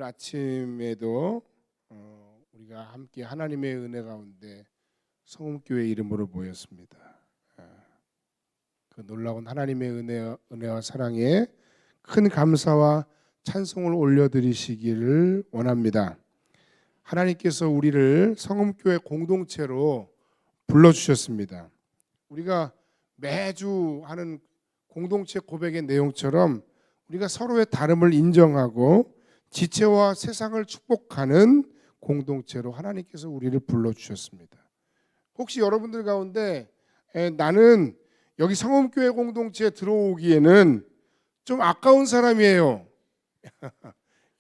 아침에도 우리가 함께 하나님의 은혜 가운데 성음교회 이름으로 모였습니다. 그 놀라운 하나님의 은혜와 사랑에 큰 감사와 찬송을 올려드리시기를 원합니다. 하나님께서 우리를 성음교회 공동체로 불러주셨습니다. 우리가 매주 하는 공동체 고백의 내용처럼 우리가 서로의 다름을 인정하고 지체와 세상을 축복하는 공동체로 하나님께서 우리를 불러주셨습니다. 혹시 여러분들 가운데 나는 여기 성음교회 공동체에 들어오기에는 좀 아까운 사람이에요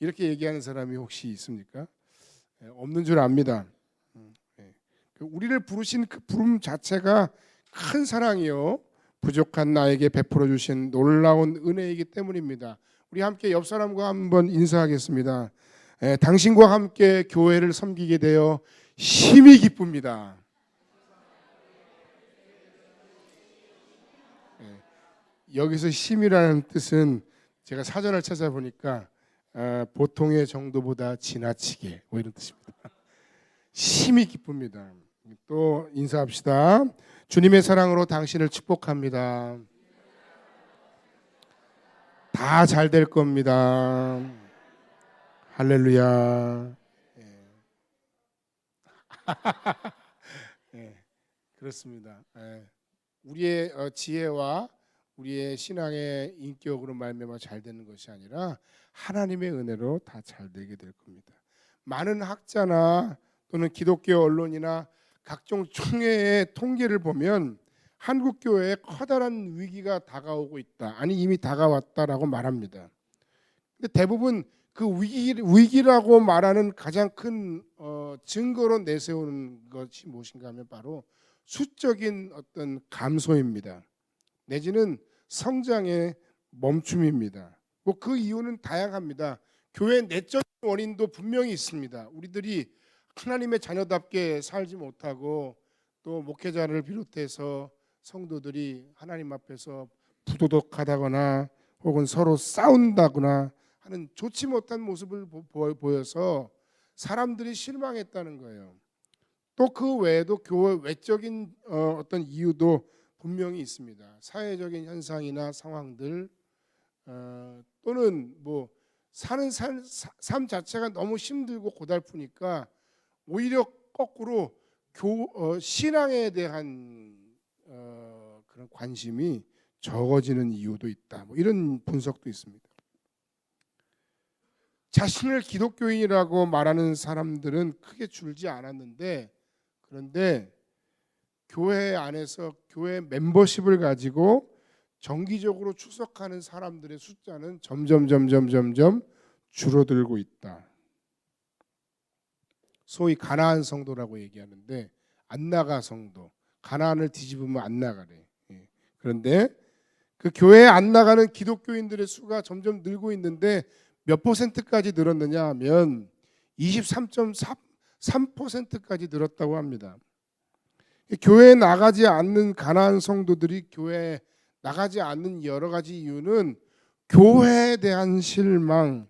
이렇게 얘기하는 사람이 혹시 있습니까? 없는 줄 압니다. 우리를 부르신 그 부름 자체가 큰 사랑이요 부족한 나에게 베풀어 주신 놀라운 은혜이기 때문입니다. 우리 함께 옆 사람과 한번 인사하겠습니다. 당신과 함께 교회를 섬기게 되어 심히 기쁩니다. 여기서 심이라는 뜻은 제가 사전을 찾아보니까 보통의 정도보다 지나치게 뭐 이런 뜻입니다. 심히 기쁩니다. 또 인사합시다. 주님의 사랑으로 당신을 축복합니다. 다 잘 될 겁니다. 할렐루야. 그렇습니다. 우리의 지혜와 우리의 신앙의 인격으로 말미암아 잘 되는 것이 아니라 하나님의 은혜로 다 잘 되게 될 겁니다. 많은 학자나 또는 기독교 언론이나 각종 총회의 통계를 보면 한국 교회에 커다란 위기가 다가오고 있다. 아니 이미 다가왔다라고 말합니다. 근데 대부분 그 위기라고 말하는 가장 큰 증거로 내세우는 것이 무엇인가 하면 바로 수적인 어떤 감소입니다. 내지는 성장의 멈춤입니다. 뭐 그 이유는 다양합니다. 교회 내적인 원인도 분명히 있습니다. 우리들이 하나님의 자녀답게 살지 못하고 또 목회자를 비롯해서 성도들이 하나님 앞에서 부도덕하다거나 혹은 서로 싸운다거나 하는 좋지 못한 모습을 보여서 사람들이 실망했다는 거예요. 또 그 외에도 교회 외적인 어떤 이유도 분명히 있습니다. 사회적인 현상이나 상황들 또는 뭐 사는 삶 자체가 너무 힘들고 고달프니까 오히려 거꾸로 신앙에 대한 그런 관심이 적어지는 이유도 있다. 뭐 이런 분석도 있습니다. 자신을 기독교인이라고 말하는 사람들은 크게 줄지 않았는데 그런데 교회 안에서 교회 멤버십을 가지고 정기적으로 출석하는 사람들의 숫자는 점점 줄어들고 있다. 소위 가나안 성도라고 얘기하는데 안 나가 성도. 가나안을 뒤집으면 안 나가래. 그런데 그 교회에 안 나가는 기독교인들의 수가 점점 늘고 있는데 몇 %까지 늘었느냐 하면 23.3%까지 늘었다고 합니다. 교회에 나가지 않는 가나안 성도들이 교회에 나가지 않는 여러 가지 이유는 교회에 대한 실망,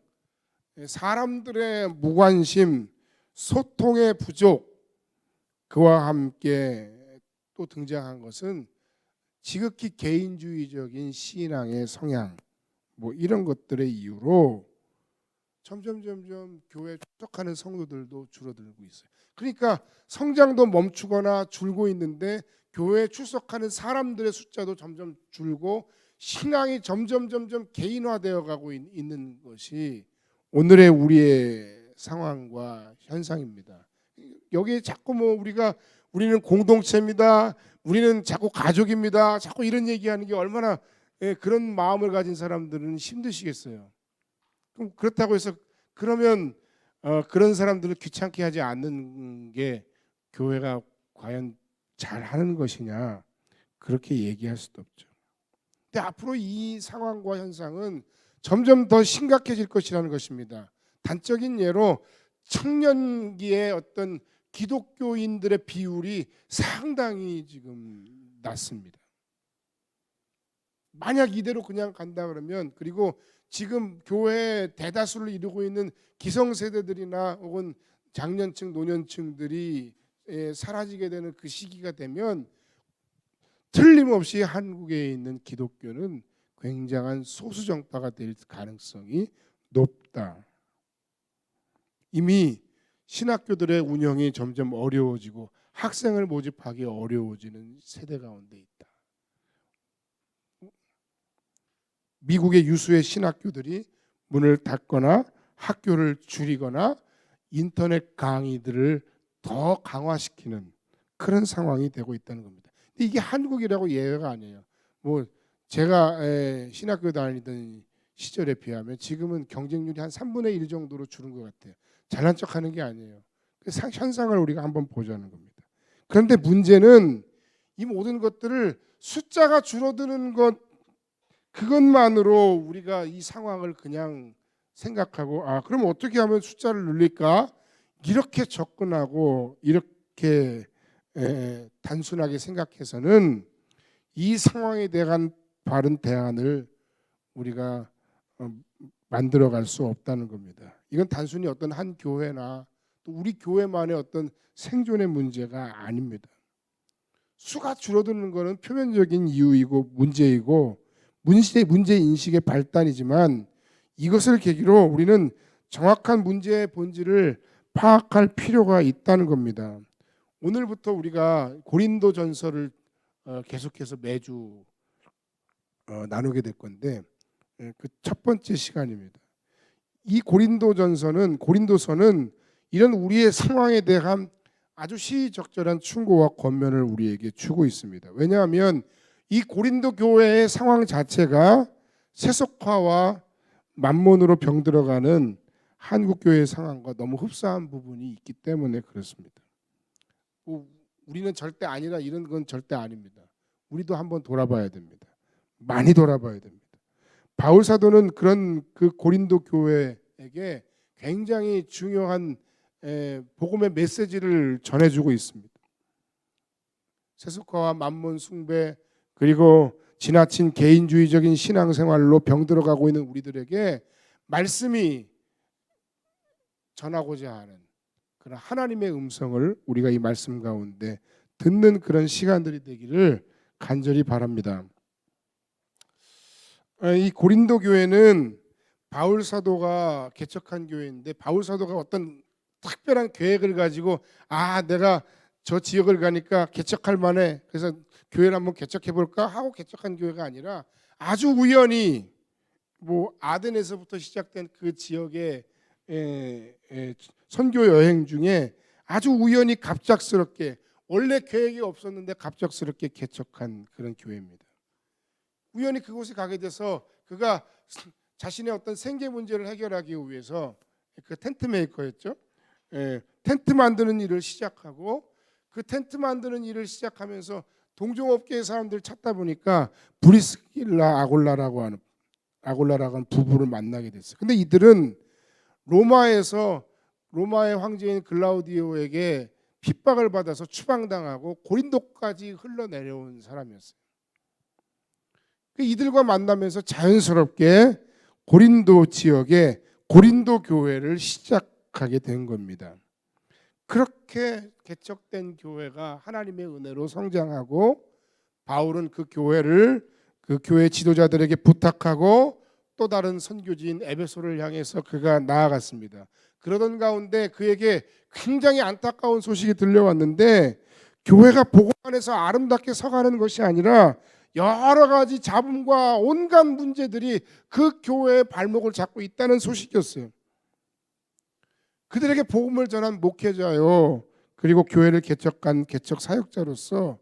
사람들의 무관심, 소통의 부족, 그와 함께 또 등장한 것은 지극히 개인주의적인 신앙의 성향, 뭐 이런 것들의 이유로 점점 교회에 출석하는 성도들도 줄어들고 있어요. 그러니까 성장도 멈추거나 줄고 있는데 교회에 출석하는 사람들의 숫자도 점점 줄고 신앙이 점점 개인화되어 가고 있는 것이 오늘의 우리의 상황과 현상입니다. 여기에 자꾸 뭐 우리는 공동체입니다. 우리는 자꾸 가족입니다. 자꾸 이런 얘기하는 게 얼마나 그런 마음을 가진 사람들은 힘드시겠어요. 그럼 그렇다고 해서 그러면 그런 사람들을 귀찮게 하지 않는 게 교회가 과연 잘하는 것이냐 그렇게 얘기할 수도 없죠. 근데 앞으로 이 상황과 현상은 점점 더 심각해질 것이라는 것입니다. 단적인 예로 청년기의 어떤 기독교인들의 비율이 상당히 지금 낮습니다. 만약 이대로 그냥 간다 그러면, 그리고 지금 교회 대다수를 이루고 있는 기성세대들이나 혹은 장년층, 노년층들이 사라지게 되는 그 시기가 되면 틀림없이 한국에 있는 기독교는 굉장한 소수정파가 될 가능성이 높다. 이미 신학교들의 운영이 점점 어려워지고 학생을 모집하기 어려워지는 세대 가운데 있다. 미국의 유수의 신학교들이 문을 닫거나 학교를 줄이거나 인터넷 강의들을 더 강화시키는 그런 상황이 되고 있다는 겁니다. 근데 이게 한국이라고 예외가 아니에요. 뭐 제가 신학교 다니던 시절에 비하면 지금은 경쟁률이 한 3분의 1 정도로 줄은 것 같아요. 잘난 척하는 게 아니에요. 그 현상을 우리가 한번 보자는 겁니다. 그런데 문제는 이 모든 것들을 숫자가 줄어드는 것 그것만으로 우리가 이 상황을 그냥 생각하고 그럼 어떻게 하면 숫자를 늘릴까? 이렇게 접근하고 이렇게 단순하게 생각해서는 이 상황에 대한 바른 대안을 우리가 만들어갈 수 없다는 겁니다. 이건 단순히 어떤 한 교회나 또 우리 교회만의 어떤 생존의 문제가 아닙니다. 수가 줄어드는 것은 표면적인 이유이고 문제이고 문제 인식의 발단이지만 이것을 계기로 우리는 정확한 문제의 본질을 파악할 필요가 있다는 겁니다. 오늘부터 우리가 고린도전서를 계속해서 매주 나누게 될 건데 그 첫 번째 시간입니다. 이 고린도서는 이런 우리의 상황에 대한 아주 시의적절한 충고와 권면을 우리에게 주고 있습니다. 왜냐하면 이 고린도 교회의 상황 자체가 세속화와 만몬으로 병들어가는 한국 교회의 상황과 너무 흡사한 부분이 있기 때문에 그렇습니다. 우리는 절대 아니라 이런 건 절대 아닙니다. 우리도 한번 돌아봐야 됩니다. 많이 돌아봐야 됩니다. 바울 사도는 그런 그 고린도 교회에게 굉장히 중요한 복음의 메시지를 전해주고 있습니다. 세속화와 만몬 숭배 그리고 지나친 개인주의적인 신앙생활로 병들어가고 있는 우리들에게 말씀이 전하고자 하는 그런 하나님의 음성을 우리가 이 말씀 가운데 듣는 그런 시간들이 되기를 간절히 바랍니다. 이 고린도 교회는 바울 사도가 개척한 교회인데 바울 사도가 어떤 특별한 계획을 가지고 내가 저 지역을 가니까 개척할 만해 그래서 교회를 한번 개척해 볼까 하고 개척한 교회가 아니라 아주 우연히 아덴에서부터 시작된 그 지역의 선교 여행 중에 아주 우연히 갑작스럽게 원래 계획이 없었는데 갑작스럽게 개척한 그런 교회입니다. 우연히 그곳에 가게 돼서 그가 자신의 어떤 생계 문제를 해결하기 위해서 그 텐트 메이커였죠. 텐트 만드는 일을 시작하고 그 텐트 만드는 일을 시작하면서 동종업계의 사람들을 찾다 보니까 브리스길라 아골라라고 하는 부부를 만나게 됐어요. 근데 이들은 로마의 황제인 글라우디오에게 핍박을 받아서 추방당하고 고린도까지 흘러내려온 사람이었어요. 이들과 만나면서 자연스럽게 고린도 지역에 고린도 교회를 시작하게 된 겁니다. 그렇게 개척된 교회가 하나님의 은혜로 성장하고 바울은 그 교회를 그 교회 지도자들에게 부탁하고 또 다른 선교지인 에베소를 향해서 그가 나아갔습니다. 그러던 가운데 그에게 굉장히 안타까운 소식이 들려왔는데 교회가 복음 안에서 아름답게 서가는 것이 아니라 여러 가지 잡음과 온갖 문제들이 그 교회의 발목을 잡고 있다는 소식이었어요. 그들에게 복음을 전한 목회자요 그리고 교회를 개척한 개척 사역자로서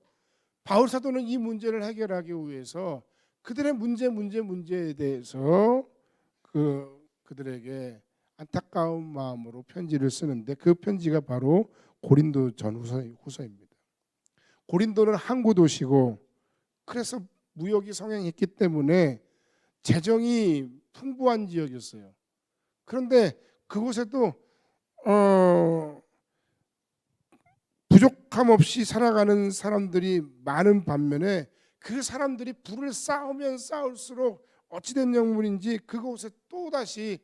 바울 사도는 이 문제를 해결하기 위해서 그들의 문제에 대해서 그들에게 안타까운 마음으로 편지를 쓰는데 그 편지가 바로 고린도 전후서입니다. 고린도는 항구 도시고 그래서 무역이 성행했기 때문에 재정이 풍부한 지역이었어요. 그런데 그곳에도 부족함 없이 살아가는 사람들이 많은 반면에 그 사람들이 불을 쌓으면 쌓을수록 어찌된 영문인지 그곳에 또다시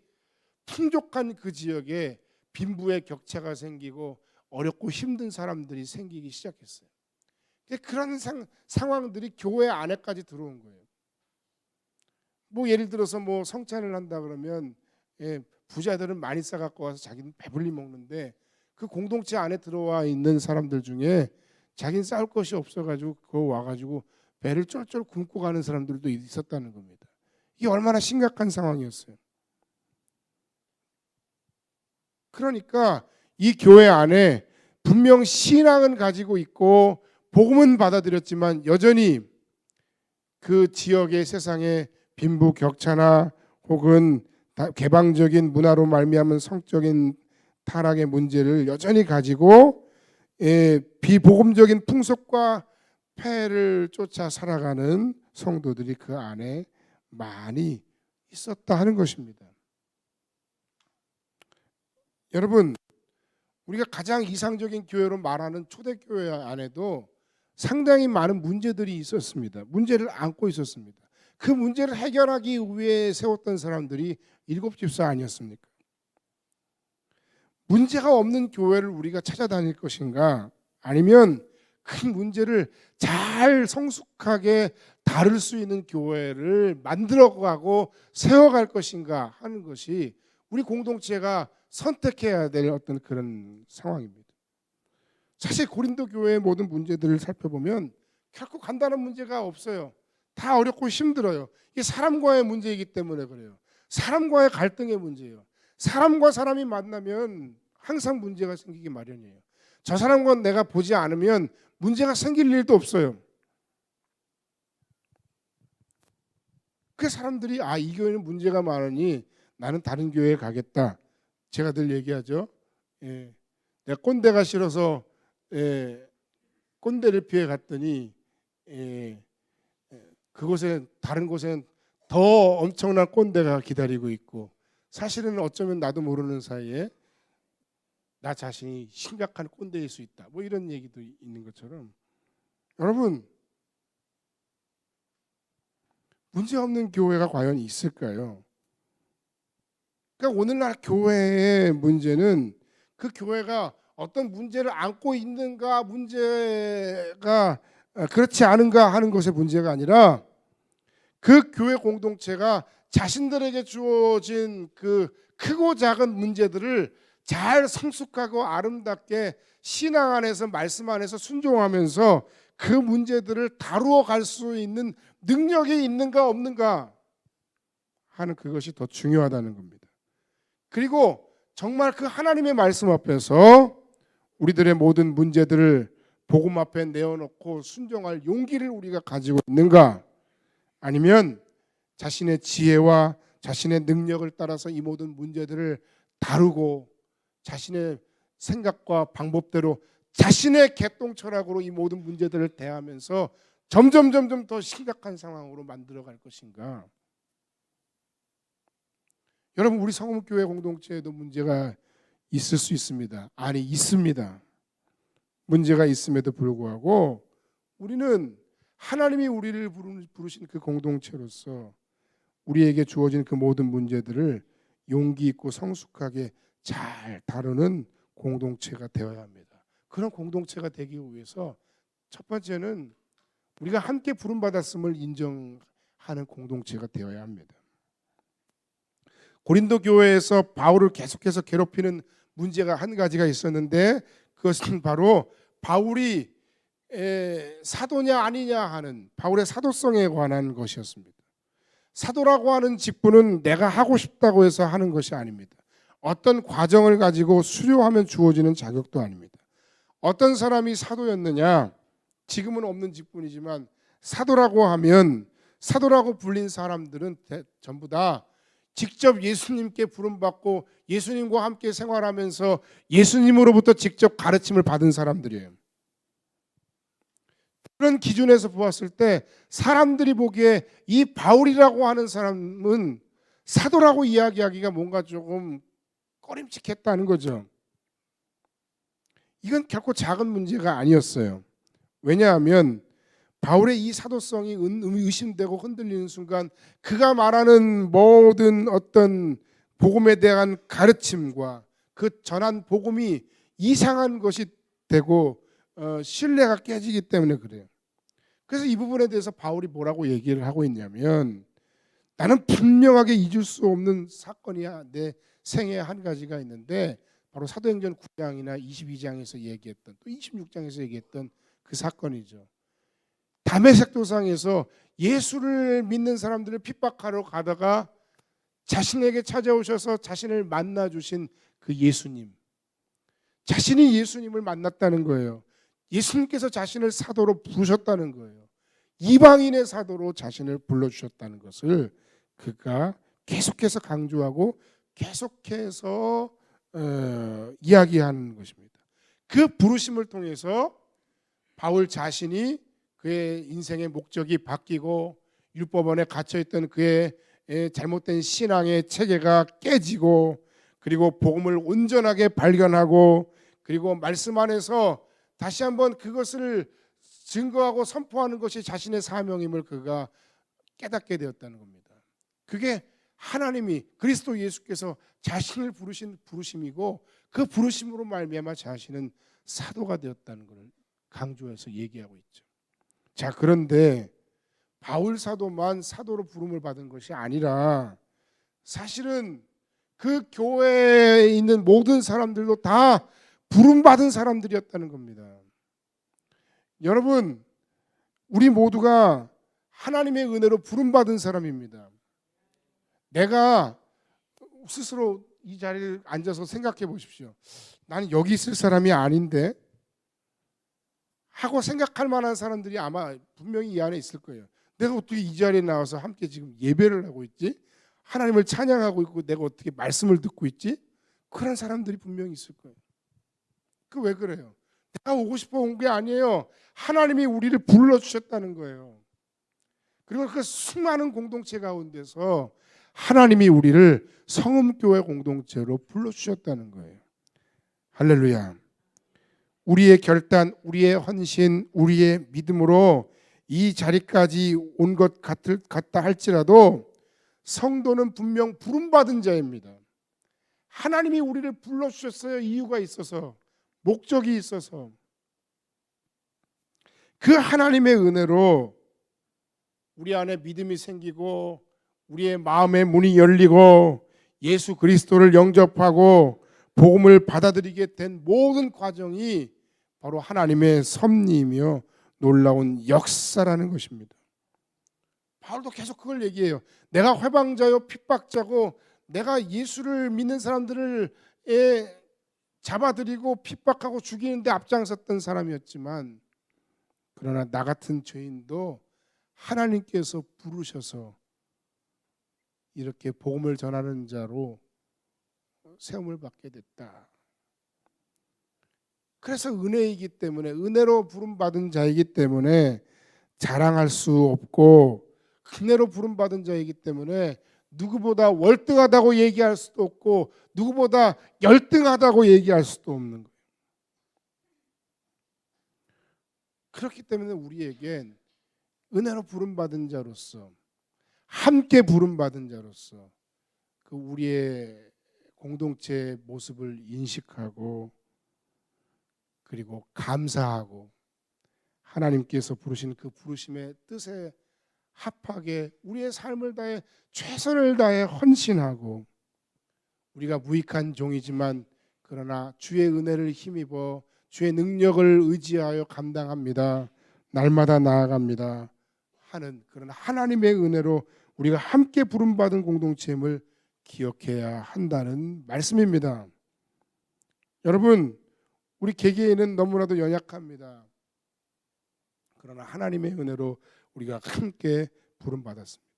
풍족한 그 지역에 빈부의 격차가 생기고 어렵고 힘든 사람들이 생기기 시작했어요. 그런 상황들이 교회 안에까지 들어온 거예요. 뭐 예를 들어서 뭐 성찬을 한다 그러면 부자들은 많이 싸갖고 와서 자기는 배불리 먹는데 그 공동체 안에 들어와 있는 사람들 중에 자기는 싸울 것이 없어가지고 그거 와가지고 배를 쫄쫄 굶고 가는 사람들도 있었다는 겁니다. 이게 얼마나 심각한 상황이었어요. 그러니까 이 교회 안에 분명 신앙은 가지고 있고 복음은 받아들였지만 여전히 그 지역의 세상의 빈부 격차나 혹은 개방적인 문화로 말미암은 성적인 타락의 문제를 여전히 가지고 비복음적인 풍속과 폐해를 쫓아 살아가는 성도들이 그 안에 많이 있었다 하는 것입니다. 여러분, 우리가 가장 이상적인 교회로 말하는 초대교회 안에도 상당히 많은 문제들이 있었습니다. 문제를 안고 있었습니다. 그 문제를 해결하기 위해 세웠던 사람들이 일곱 집사 아니었습니까? 문제가 없는 교회를 우리가 찾아다닐 것인가, 아니면 그 문제를 잘 성숙하게 다룰 수 있는 교회를 만들어가고 세워갈 것인가 하는 것이 우리 공동체가 선택해야 될 어떤 그런 상황입니다. 사실 고린도 교회의 모든 문제들을 살펴보면 결코 간단한 문제가 없어요. 다 어렵고 힘들어요. 이게 사람과의 문제이기 때문에 그래요. 사람과의 갈등의 문제예요. 사람과 사람이 만나면 항상 문제가 생기기 마련이에요. 저 사람과 내가 보지 않으면 문제가 생길 일도 없어요. 그 사람들이 이 교회는 문제가 많으니 나는 다른 교회에 가겠다. 제가 늘 얘기하죠. 내가 꼰대가 싫어서 꼰대를 피해 갔더니 그곳에 다른 곳엔 더 엄청난 꼰대가 기다리고 있고 사실은 어쩌면 나도 모르는 사이에 나 자신이 심각한 꼰대일 수 있다. 뭐 이런 얘기도 있는 것처럼 여러분 문제 없는 교회가 과연 있을까요? 그러니까 오늘날 교회의 문제는 그 교회가 어떤 문제를 안고 있는가 문제가 그렇지 않은가 하는 것의 문제가 아니라 그 교회 공동체가 자신들에게 주어진 그 크고 작은 문제들을 잘 성숙하고 아름답게 신앙 안에서 말씀 안에서 순종하면서 그 문제들을 다루어 갈 수 있는 능력이 있는가 없는가 하는 그것이 더 중요하다는 겁니다. 그리고 정말 그 하나님의 말씀 앞에서 우리들의 모든 문제들을 복음 앞에 내어놓고 순종할 용기를 우리가 가지고 있는가, 아니면 자신의 지혜와 자신의 능력을 따라서 이 모든 문제들을 다루고 자신의 생각과 방법대로 자신의 개똥 철학으로 이 모든 문제들을 대하면서 점점 더 심각한 상황으로 만들어갈 것인가. 여러분, 우리 성읍교회 공동체에도 문제가 있을 수 있습니다. 아니, 있습니다. 문제가 있음에도 불구하고 우리는 하나님이 우리를 부르신 그 공동체로서 우리에게 주어진 그 모든 문제들을 용기 있고 성숙하게 잘 다루는 공동체가 되어야 합니다. 그런 공동체가 되기 위해서 첫 번째는 우리가 함께 부름받았음을 인정하는 공동체가 되어야 합니다. 고린도 교회에서 바울을 계속해서 괴롭히는 문제가 한 가지가 있었는데 그것은 바로 바울이 사도냐 아니냐 하는 바울의 사도성에 관한 것이었습니다. 사도라고 하는 직분은 내가 하고 싶다고 해서 하는 것이 아닙니다. 어떤 과정을 가지고 수료하면 주어지는 자격도 아닙니다. 어떤 사람이 사도였느냐? 지금은 없는 직분이지만 사도라고 하면 사도라고 불린 사람들은 전부 다 직접 예수님께 부름받고 예수님과 함께 생활하면서 예수님으로부터 직접 가르침을 받은 사람들이에요. 그런 기준에서 보았을 때 사람들이 보기에 이 바울이라고 하는 사람은 사도라고 이야기하기가 뭔가 조금 꺼림칙했다는 거죠. 이건 결코 작은 문제가 아니었어요. 왜냐하면 바울의 이 사도성이 의심되고 흔들리는 순간 그가 말하는 모든 어떤 복음에 대한 가르침과 그 전한 복음이 이상한 것이 되고 신뢰가 깨지기 때문에 그래요. 그래서 이 부분에 대해서 바울이 뭐라고 얘기를 하고 있냐면, 나는 분명하게 잊을 수 없는 사건이야. 내 생애에 한 가지가 있는데 바로 사도행전 9장이나 22장에서 얘기했던, 또 26장에서 얘기했던 그 사건이죠. 다메섹 도상에서 예수를 믿는 사람들을 핍박하러 가다가 자신에게 찾아오셔서 자신을 만나 주신 그 예수님, 자신이 예수님을 만났다는 거예요. 예수님께서 자신을 사도로 부르셨다는 거예요. 이방인의 사도로 자신을 불러주셨다는 것을 그가 계속해서 강조하고 계속해서 이야기하는 것입니다. 그 부르심을 통해서 바울 자신이 그의 인생의 목적이 바뀌고 율법 안에 갇혀있던 그의 잘못된 신앙의 체계가 깨지고, 그리고 복음을 온전하게 발견하고, 그리고 말씀 안에서 다시 한번 그것을 증거하고 선포하는 것이 자신의 사명임을 그가 깨닫게 되었다는 겁니다. 그게 하나님이, 그리스도 예수께서 자신을 부르신 부르심이고, 그 부르심으로 말미암아 자신은 사도가 되었다는 것을 강조해서 얘기하고 있죠. 자, 그런데 바울 사도만 사도로 부름을 받은 것이 아니라 사실은 그 교회에 있는 모든 사람들도 다 부름받은 사람들이었다는 겁니다. 여러분, 우리 모두가 하나님의 은혜로 부름받은 사람입니다. 내가 스스로 이 자리에 앉아서 생각해 보십시오. 나는 여기 있을 사람이 아닌데 하고 생각할 만한 사람들이 아마 분명히 이 안에 있을 거예요. 내가 어떻게 이 자리에 나와서 함께 지금 예배를 하고 있지? 하나님을 찬양하고 있고 내가 어떻게 말씀을 듣고 있지? 그런 사람들이 분명히 있을 거예요. 그 왜 그래요? 내가 오고 싶어 온 게 아니에요. 하나님이 우리를 불러주셨다는 거예요. 그리고 그 수많은 공동체 가운데서 하나님이 우리를 성음교회 공동체로 불러주셨다는 거예요. 할렐루야. 우리의 결단, 우리의 헌신, 우리의 믿음으로 이 자리까지 온 것 같다 할지라도 성도는 분명 부름받은 자입니다. 하나님이 우리를 불러주셨어요. 이유가 있어서, 목적이 있어서. 그 하나님의 은혜로 우리 안에 믿음이 생기고 우리의 마음의 문이 열리고 예수 그리스도를 영접하고 복음을 받아들이게 된 모든 과정이 바로 하나님의 섭리이며 놀라운 역사라는 것입니다. 바울도 계속 그걸 얘기해요. 내가 회방자요 핍박자고 내가 예수를 믿는 사람들을 잡아들이고 핍박하고 죽이는데 앞장섰던 사람이었지만, 그러나 나 같은 죄인도 하나님께서 부르셔서 이렇게 복음을 전하는 자로 세움을 받게 됐다. 그래서 은혜이기 때문에, 은혜로 부름받은 자이기 때문에 자랑할 수 없고, 은혜로 부름받은 자이기 때문에 누구보다 월등하다고 얘기할 수도 없고 누구보다 열등하다고 얘기할 수도 없는 거예요. 그렇기 때문에 우리에겐 은혜로 부름받은 자로서, 함께 부름받은 자로서 그 우리의 공동체의 모습을 인식하고 그리고 감사하고 하나님께서 부르신 그 부르심의 뜻에 합하게 우리의 삶을 다해 최선을 다해 헌신하고, 우리가 무익한 종이지만 그러나 주의 은혜를 힘입어 주의 능력을 의지하여 감당합니다. 날마다 나아갑니다 하는 그런 하나님의 은혜로 우리가 함께 부름받은 공동체임을 기억해야 한다는 말씀입니다. 여러분, 우리 개개인은 너무나도 연약합니다. 그러나 하나님의 은혜로 우리가 함께 부름받았습니다.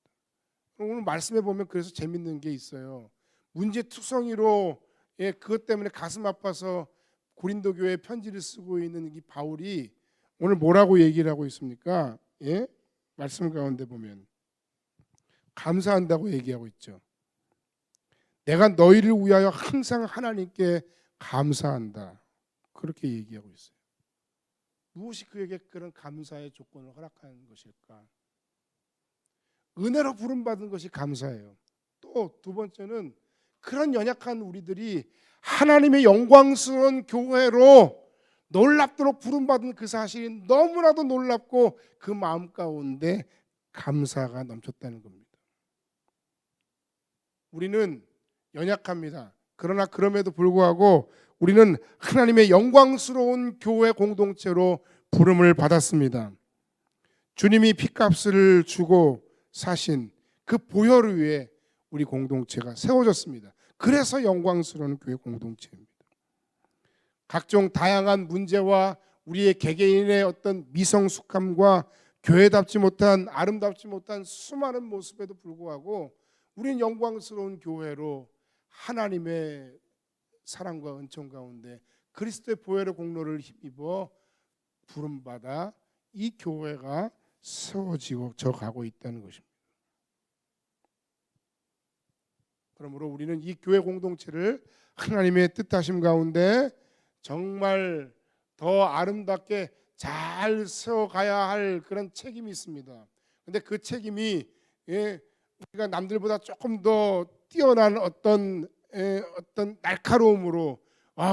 오늘 말씀에 보면 그래서 재밌는 게 있어요. 문제투성이로 그것 때문에 가슴 아파서 고린도 교회에 편지를 쓰고 있는 이 바울이 오늘 뭐라고 얘기를 하고 있습니까? 말씀 가운데 보면 감사한다고 얘기하고 있죠. 내가 너희를 위하여 항상 하나님께 감사한다. 그렇게 얘기하고 있어요. 무엇이 그에게 그런 감사의 조건을 허락하는 것일까? 은혜로 부름받은 것이 감사예요. 또 두 번째는 그런 연약한 우리들이 하나님의 영광스러운 교회로 놀랍도록 부름받은 그 사실이 너무나도 놀랍고 그 마음 가운데 감사가 넘쳤다는 겁니다. 우리는 연약합니다. 그러나 그럼에도 불구하고 우리는 하나님의 영광스러운 교회 공동체로 부름을 받았습니다. 주님이 핏값을 주고 사신 그 보혈을 위해 우리 공동체가 세워졌습니다. 그래서 영광스러운 교회 공동체입니다. 각종 다양한 문제와 우리의 개개인의 어떤 미성숙함과 교회답지 못한 아름답지 못한 수많은 모습에도 불구하고 우리는 영광스러운 교회로 하나님의 사랑과 은총 가운데 그리스도의 보혈의 공로를 힘입어 부름받아 이 교회가 세워지고 가고 있다는 것입니다. 그러므로 우리는 이 교회 공동체를 하나님의 뜻하심 가운데 정말 더 아름답게 잘 세워가야 할 그런 책임이 있습니다. 그런데 그 책임이 우리가 남들보다 조금 더 뛰어난 어떤 날카로움으로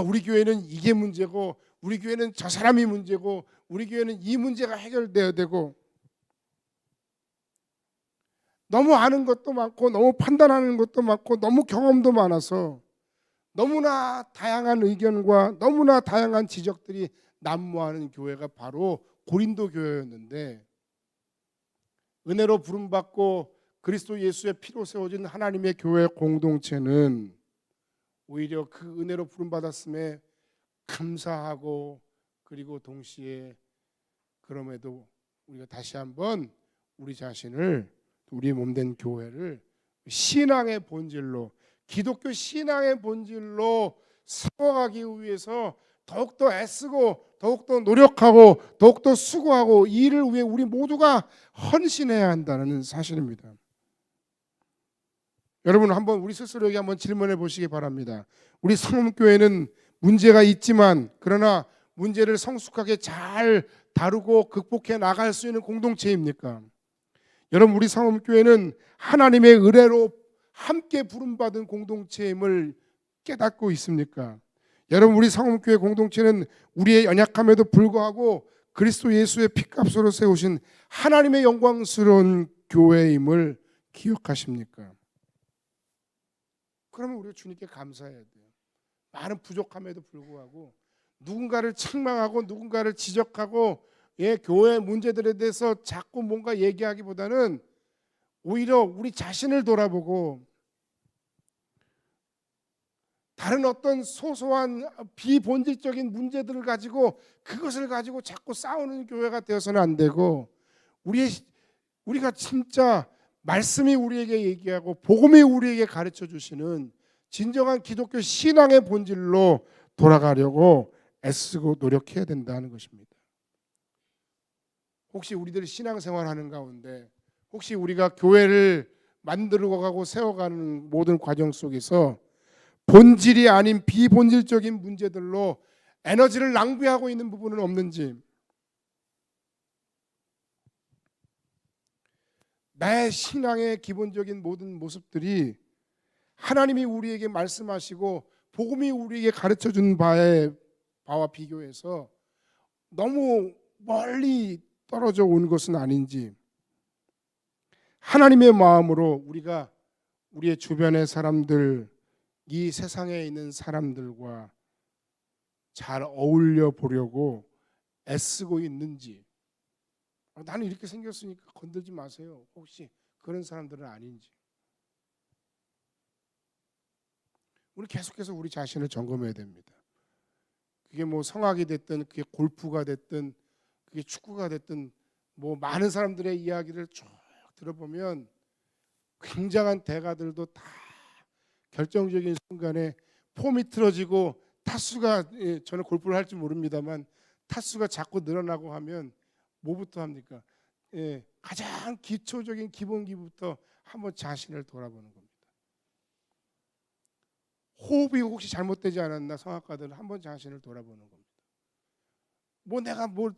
우리 교회는 이게 문제고 우리 교회는 저 사람이 문제고 우리 교회는 이 문제가 해결돼야 되고 너무 아는 것도 많고 너무 판단하는 것도 많고 너무 경험도 많아서 너무나 다양한 의견과 너무나 다양한 지적들이 난무하는 교회가 바로 고린도 교회였는데 은혜로 부름받고 그리스도 예수의 피로 세워진 하나님의 교회 공동체는 오히려 그 은혜로 부름받았음에 감사하고 그리고 동시에 그럼에도 우리가 다시 한번 우리 자신을 우리 몸된 교회를 신앙의 본질로 기독교 신앙의 본질로 세워가기 위해서 더욱더 애쓰고 더욱더 노력하고 더욱더 수고하고 이 일을 위해 우리 모두가 헌신해야 한다는 사실입니다. 여러분 한번 우리 스스로에게 한번 질문해 보시기 바랍니다. 우리 성음교회는 문제가 있지만 그러나 문제를 성숙하게 잘 다루고 극복해 나갈 수 있는 공동체입니까? 여러분 우리 성음교회는 하나님의 은혜로 함께 부름받은 공동체임을 깨닫고 있습니까? 여러분 우리 성음교회 공동체는 우리의 연약함에도 불구하고 그리스도 예수의 핏값으로 세우신 하나님의 영광스러운 교회임을 기억하십니까? 그러면 우리가 주님께 감사해야 돼요. 많은 부족함에도 불구하고 누군가를 책망하고 누군가를 지적하고 교회 문제들에 대해서 자꾸 뭔가 얘기하기보다는 오히려 우리 자신을 돌아보고 다른 어떤 소소한 비본질적인 문제들을 가지고 그것을 가지고 자꾸 싸우는 교회가 되어서는 안 되고 우리가 진짜 말씀이 우리에게 얘기하고 복음이 우리에게 가르쳐 주시는 진정한 기독교 신앙의 본질로 돌아가려고 애쓰고 노력해야 된다는 것입니다. 혹시 우리들이 신앙생활하는 가운데 혹시 우리가 교회를 만들어 가고 세워가는 모든 과정 속에서 본질이 아닌 비본질적인 문제들로 에너지를 낭비하고 있는 부분은 없는지, 내 신앙의 기본적인 모든 모습들이 하나님이 우리에게 말씀하시고 복음이 우리에게 가르쳐준 바와 비교해서 너무 멀리 떨어져 온 것은 아닌지, 하나님의 마음으로 우리가 우리의 주변의 사람들, 이 세상에 있는 사람들과 잘 어울려 보려고 애쓰고 있는지, 나는 이렇게 생겼으니까 건들지 마세요. 혹시 그런 사람들은 아닌지. 우리 계속해서 우리 자신을 점검해야 됩니다. 그게 뭐 성악이 됐든 그게 골프가 됐든 그게 축구가 됐든 뭐 많은 사람들의 이야기를 쭉 들어보면 굉장한 대가들도 다 결정적인 순간에 폼이 틀어지고 타수가, 저는 골프를 할 줄 모릅니다만 타수가 자꾸 늘어나고 하면 뭐부터 합니까? 가장 기초적인 기본기부터 한번 자신을 돌아보는 겁니다. 호흡이 혹시 잘못되지 않았나 성악가들은 한번 자신을 돌아보는 겁니다. 뭐 내가 뭘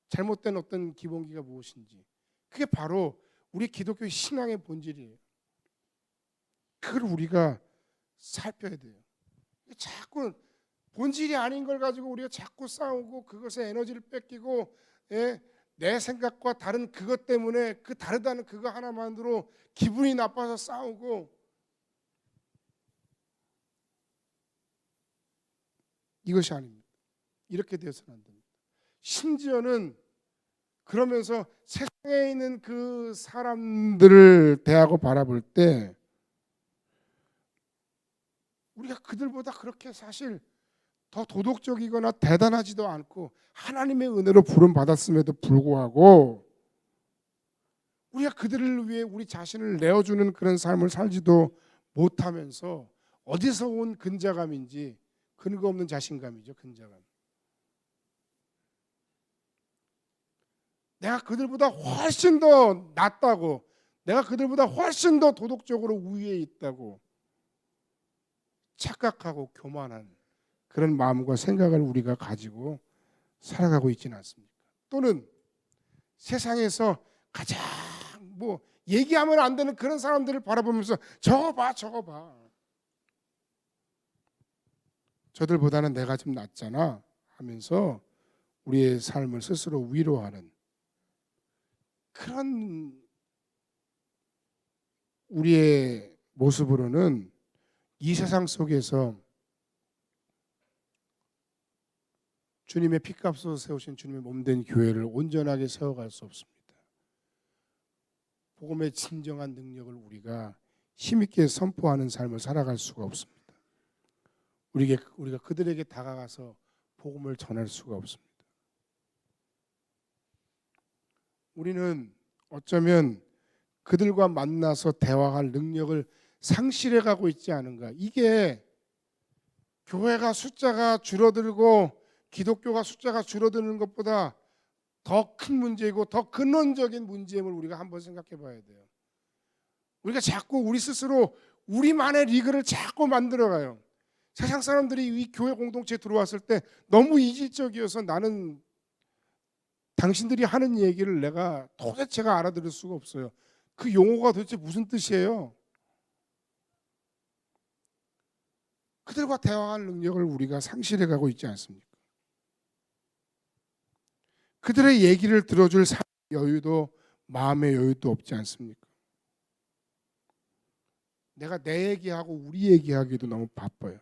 잘못된 어떤 기본기가 무엇인지. 그게 바로 우리 기독교 신앙의 본질이에요. 그걸 우리가 살펴야 돼요. 자꾸 본질이 아닌 걸 가지고 우리가 자꾸 싸우고 그것에 에너지를 뺏기고, 예? 내 생각과 다른 그것 때문에 그 다르다는 그거 하나만으로 기분이 나빠서 싸우고, 이것이 아닙니다. 이렇게 되어서는 안 됩니다. 심지어는 그러면서 세상에 있는 그 사람들을 대하고 바라볼 때 우리가 그들보다 그렇게 사실 더 도덕적이거나 대단하지도 않고 하나님의 은혜로 부름 받았음에도 불구하고 우리가 그들을 위해 우리 자신을 내어주는 그런 삶을 살지도 못하면서 어디서 온 근자감인지, 근거 없는 자신감이죠. 근자감. 내가 그들보다 훨씬 더 낫다고, 내가 그들보다 훨씬 더 도덕적으로 우위에 있다고 착각하고 교만한 그런 마음과 생각을 우리가 가지고 살아가고 있지는 않습니까? 또는 세상에서 가장 얘기하면 안 되는 그런 사람들을 바라보면서 저거 봐, 저거 봐, 저들보다는 내가 좀 낫잖아 하면서 우리의 삶을 스스로 위로하는 그런 우리의 모습으로는 이 세상 속에서 주님의 피값으로 세우신 주님의 몸된 교회를 온전하게 세워갈 수 없습니다. 복음의 진정한 능력을 우리가 힘있게 선포하는 삶을 살아갈 수가 없습니다. 우리가 그들에게 다가가서 복음을 전할 수가 없습니다. 우리는 어쩌면 그들과 만나서 대화할 능력을 상실해 가고 있지 않은가. 이게 교회가 숫자가 줄어들고 기독교가 숫자가 줄어드는 것보다 더 큰 문제이고 더 근원적인 문제임을 우리가 한번 생각해 봐야 돼요. 우리가 자꾸 우리 스스로 우리만의 리그를 자꾸 만들어가요. 세상 사람들이 이 교회 공동체에 들어왔을 때 너무 이질적이어서 나는 당신들이 하는 얘기를 내가 도대체가 알아들을 수가 없어요. 그 용어가 도대체 무슨 뜻이에요? 그들과 대화할 능력을 우리가 상실해 가고 있지 않습니까? 그들의 얘기를 들어줄 여유도 마음의 여유도 없지 않습니까? 내가 내 얘기하고 우리 얘기하기도 너무 바빠요.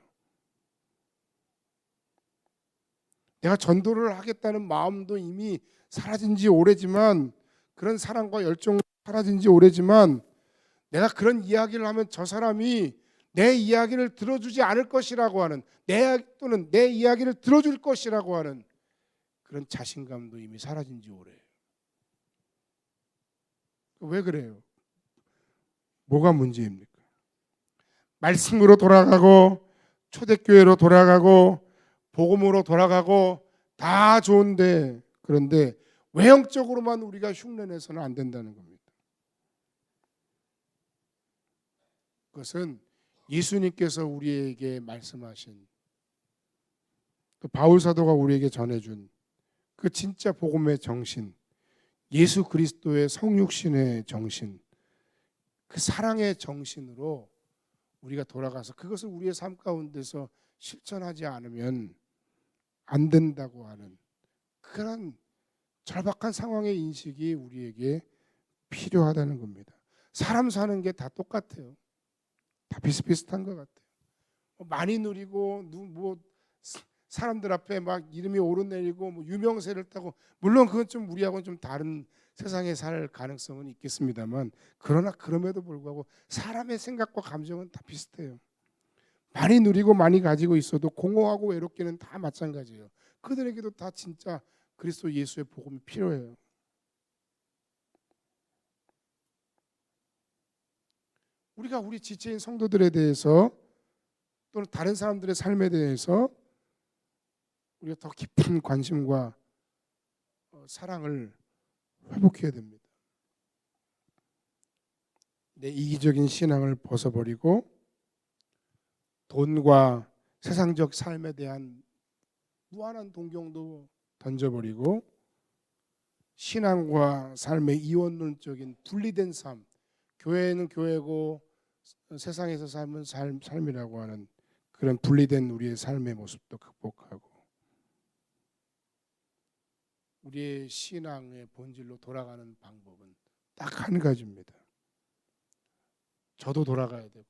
내가 전도를 하겠다는 마음도 이미 사라진 지 오래지만, 그런 사랑과 열정이 사라진 지 오래지만, 내가 그런 이야기를 하면 저 사람이 내 이야기를 들어주지 않을 것이라고 하는, 또는 내 이야기를 들어줄 것이라고 하는 그런 자신감도 이미 사라진 지 오래예요. 왜 그래요? 뭐가 문제입니까? 말씀으로 돌아가고 초대교회로 돌아가고 복음으로 돌아가고 다 좋은데, 그런데 외형적으로만 우리가 흉내내서는 안 된다는 겁니다. 그것은 예수님께서 우리에게 말씀하신, 또 바울 사도가 우리에게 전해준 그 진짜 복음의 정신, 예수 그리스도의 성육신의 정신, 그 사랑의 정신으로 우리가 돌아가서 그것을 우리의 삶 가운데서 실천하지 않으면 안 된다고 하는 그런 절박한 상황의 인식이 우리에게 필요하다는 겁니다. 사람 사는 게 다 똑같아요. 다 비슷비슷한 것 같아요. 많이 누리고 사람들 앞에 막 이름이 오르내리고 유명세를 타고, 물론 그건 좀 우리하고는 좀 다른 세상에 살 가능성은 있겠습니다만, 그러나 그럼에도 불구하고 사람의 생각과 감정은 다 비슷해요. 많이 누리고 많이 가지고 있어도 공허하고 외롭기는 다 마찬가지예요. 그들에게도 다 진짜 그리스도 예수의 복음이 필요해요. 우리가 우리 지체인 성도들에 대해서 또는 다른 사람들의 삶에 대해서 우리가 더 깊은 관심과 사랑을 회복해야 됩니다. 내 이기적인 신앙을 벗어버리고 돈과 세상적 삶에 대한 무한한 동경도 던져버리고 신앙과 삶의 이원론적인 분리된 삶, 교회는 교회고 세상에서 삶은 삶이라고 하는 그런 분리된 우리의 삶의 모습도 극복하고 우리의 신앙의 본질로 돌아가는 방법은 딱 한 가지입니다. 저도 돌아가야 되고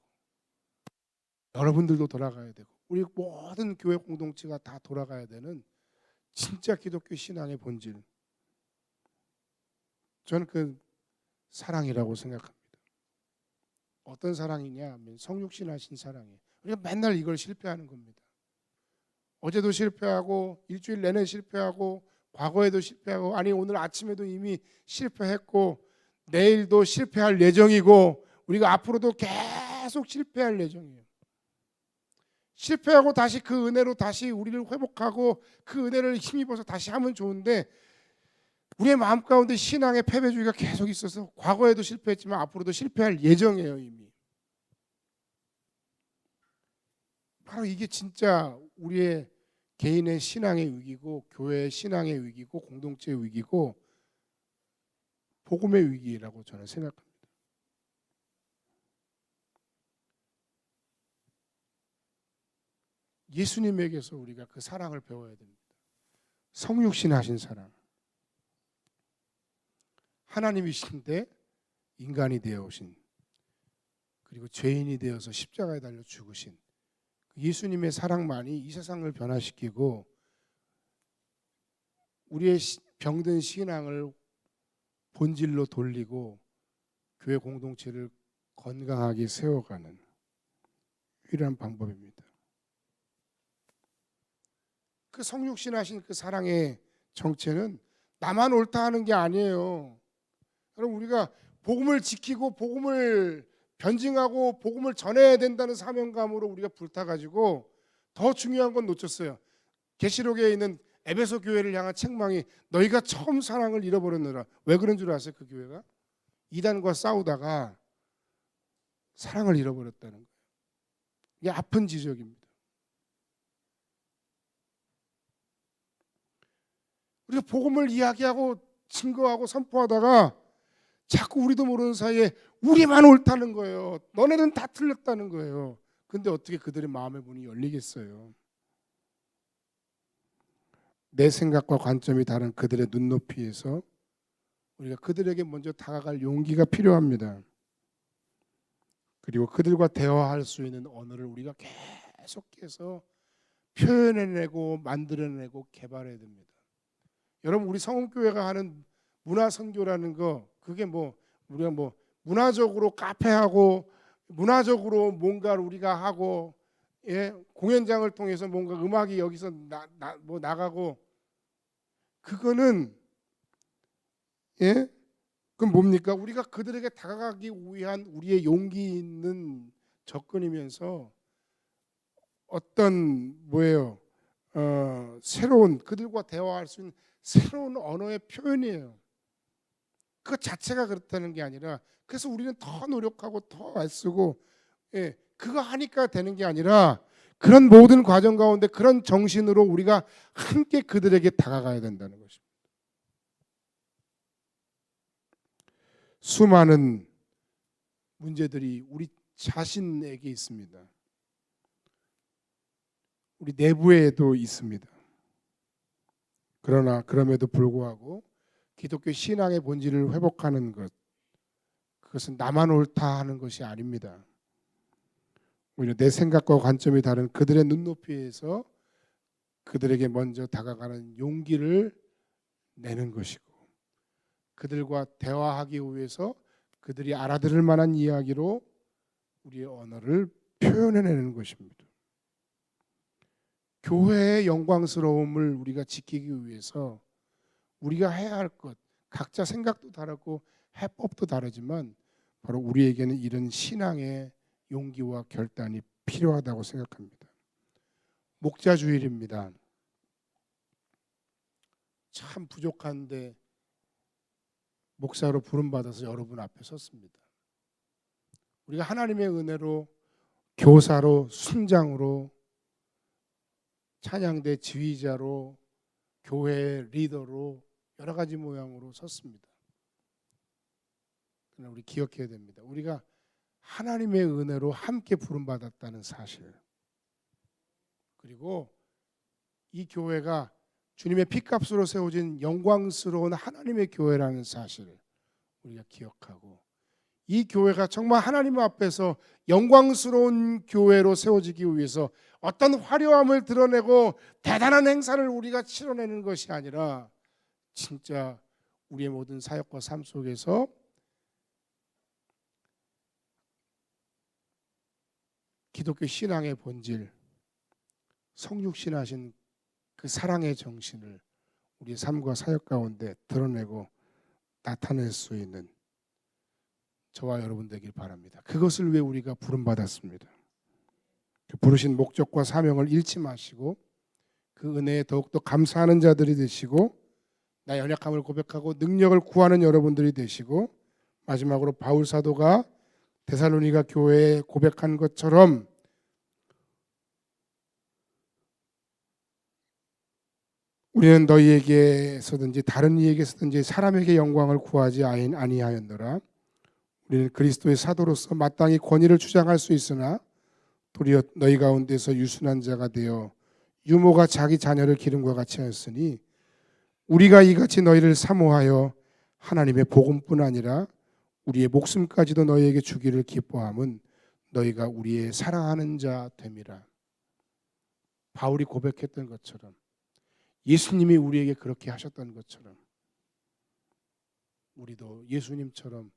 여러분들도 돌아가야 되고 우리 모든 교회 공동체가 다 돌아가야 되는 진짜 기독교 신앙의 본질, 저는 그 사랑이라고 생각합니다. 어떤 사랑이냐 하면 성육신하신 사랑이에요. 우리가 맨날 이걸 실패하는 겁니다. 어제도 실패하고 일주일 내내 실패하고 과거에도 실패하고 아니 오늘 아침에도 이미 실패했고 내일도 실패할 예정이고 우리가 앞으로도 계속 실패할 예정이에요. 실패하고 다시 그 은혜로 다시 우리를 회복하고 그 은혜를 힘입어서 다시 하면 좋은데 우리의 마음 가운데 신앙의 패배주의가 계속 있어서 과거에도 실패했지만 앞으로도 실패할 예정이에요. 이미 바로 이게 진짜 우리의 개인의 신앙의 위기고 교회의 신앙의 위기고 공동체의 위기고 복음의 위기라고 저는 생각합니다. 예수님에게서 우리가 그 사랑을 배워야 됩니다. 성육신하신 사랑. 하나님이신데 인간이 되어 오신 그리고 죄인이 되어서 십자가에 달려 죽으신 예수님의 사랑만이 이 세상을 변화시키고 우리의 병든 신앙을 본질로 돌리고 교회 공동체를 건강하게 세워가는 유일한 방법입니다. 그 성육신하신 그 사랑의 정체는 나만 옳다 하는 게 아니에요. 여러분 우리가 복음을 지키고 복음을 변증하고 복음을 전해야 된다는 사명감으로 우리가 불타가지고 더 중요한 건 놓쳤어요. 계시록에 있는 에베소 교회를 향한 책망이 너희가 처음 사랑을 잃어버렸느라. 왜 그런 줄 아세요? 그 교회가 이단과 싸우다가 사랑을 잃어버렸다는 거예요. 이게 아픈 지적입니다. 우리가 복음을 이야기하고 증거하고 선포하다가 자꾸 우리도 모르는 사이에 우리만 옳다는 거예요. 너네는 다 틀렸다는 거예요. 근데 어떻게 그들의 마음의 문이 열리겠어요? 내 생각과 관점이 다른 그들의 눈높이에서 우리가 그들에게 먼저 다가갈 용기가 필요합니다. 그리고 그들과 대화할 수 있는 언어를 우리가 계속해서 표현해내고 만들어내고 개발해야 됩니다. 여러분 우리 성음교회가 하는 문화선교라는 거 그게 우리가 문화적으로 카페하고 문화적으로 뭔가를 우리가 하고 공연장을 통해서 뭔가 음악이 여기서 나가고 그거는 그럼 뭡니까? 우리가 그들에게 다가가기 위한 우리의 용기 있는 접근이면서 어떤 새로운 그들과 대화할 수 있는 새로운 언어의 표현이에요. 그 자체가 그렇다는 게 아니라 그래서 우리는 더 노력하고 더 애쓰고 그거 하니까 되는 게 아니라 그런 모든 과정 가운데 그런 정신으로 우리가 함께 그들에게 다가가야 된다는 것입니다. 수많은 문제들이 우리 자신에게 있습니다. 우리 내부에도 있습니다. 그러나 그럼에도 불구하고 기독교 신앙의 본질을 회복하는 것, 그것은 나만 옳다 하는 것이 아닙니다. 오히려 내 생각과 관점이 다른 그들의 눈높이에서 그들에게 먼저 다가가는 용기를 내는 것이고 그들과 대화하기 위해서 그들이 알아들을 만한 이야기로 우리의 언어를 표현해내는 것입니다. 교회의 영광스러움을 우리가 지키기 위해서 우리가 해야 할 것, 각자 생각도 다르고 해법도 다르지만 바로 우리에게는 이런 신앙의 용기와 결단이 필요하다고 생각합니다. 목자 주일입니다. 참 부족한데 목사로 부름받아서 여러분 앞에 섰습니다. 우리가 하나님의 은혜로 교사로 순장으로 찬양대 지휘자로 교회 리더로 여러 가지 모양으로 섰습니다. 그러나 우리 기억해야 됩니다. 우리가 하나님의 은혜로 함께 부름받았다는 사실, 그리고 이 교회가 주님의 피값으로 세워진 영광스러운 하나님의 교회라는 사실을 우리가 기억하고, 이 교회가 정말 하나님 앞에서 영광스러운 교회로 세워지기 위해서 어떤 화려함을 드러내고 대단한 행사를 우리가 치러내는 것이 아니라 진짜 우리의 모든 사역과 삶 속에서 기독교 신앙의 본질, 성육신하신 그 사랑의 정신을 우리의 삶과 사역 가운데 드러내고 나타낼 수 있는 저와 여러분 되길 바랍니다. 그것을 위해 우리가 부름받았습니다. 그 부르신 목적과 사명을 잃지 마시고 그 은혜에 더욱더 감사하는 자들이 되시고, 나의 연약함을 고백하고 능력을 구하는 여러분들이 되시고, 마지막으로 바울 사도가 데살로니가 교회에 고백한 것처럼 우리는 너희에게서든지 다른 이에게서든지 사람에게 영광을 구하지 아니하였노라. 우리는 그리스도의 사도로서 마땅히 권위를 주장할 수 있으나 도리어 너희 가운데서 유순한 자가 되어 유모가 자기 자녀를 기름과 같이 하였으니 우리가 이같이 너희를 사모하여 하나님의 복음뿐 아니라 우리의 목숨까지도 너희에게 주기를 기뻐함은 너희가 우리의 사랑하는 자 됨이라. 바울이 고백했던 것처럼, 예수님이 우리에게 그렇게 하셨던 것처럼 우리도 예수님처럼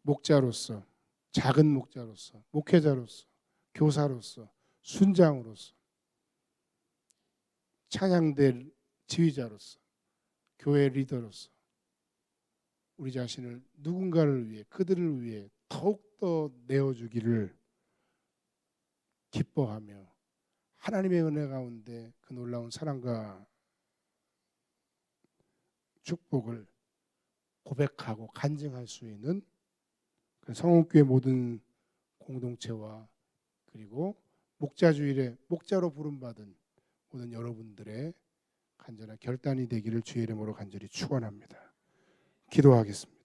목자로서, 작은 목자로서, 목회자로서, 교사로서, 순장으로서, 찬양대 지휘자로서, 교회 리더로서 우리 자신을 누군가를 위해, 그들을 위해 더욱더 내어주기를 기뻐하며 하나님의 은혜 가운데 그 놀라운 사랑과 축복을 고백하고 간증할 수 있는 성원교회 모든 공동체와, 그리고 목자주일에 목자로 부름받은 모든 여러분들의 간절한 결단이 되기를 주의 이름으로 간절히 축원합니다. 기도하겠습니다.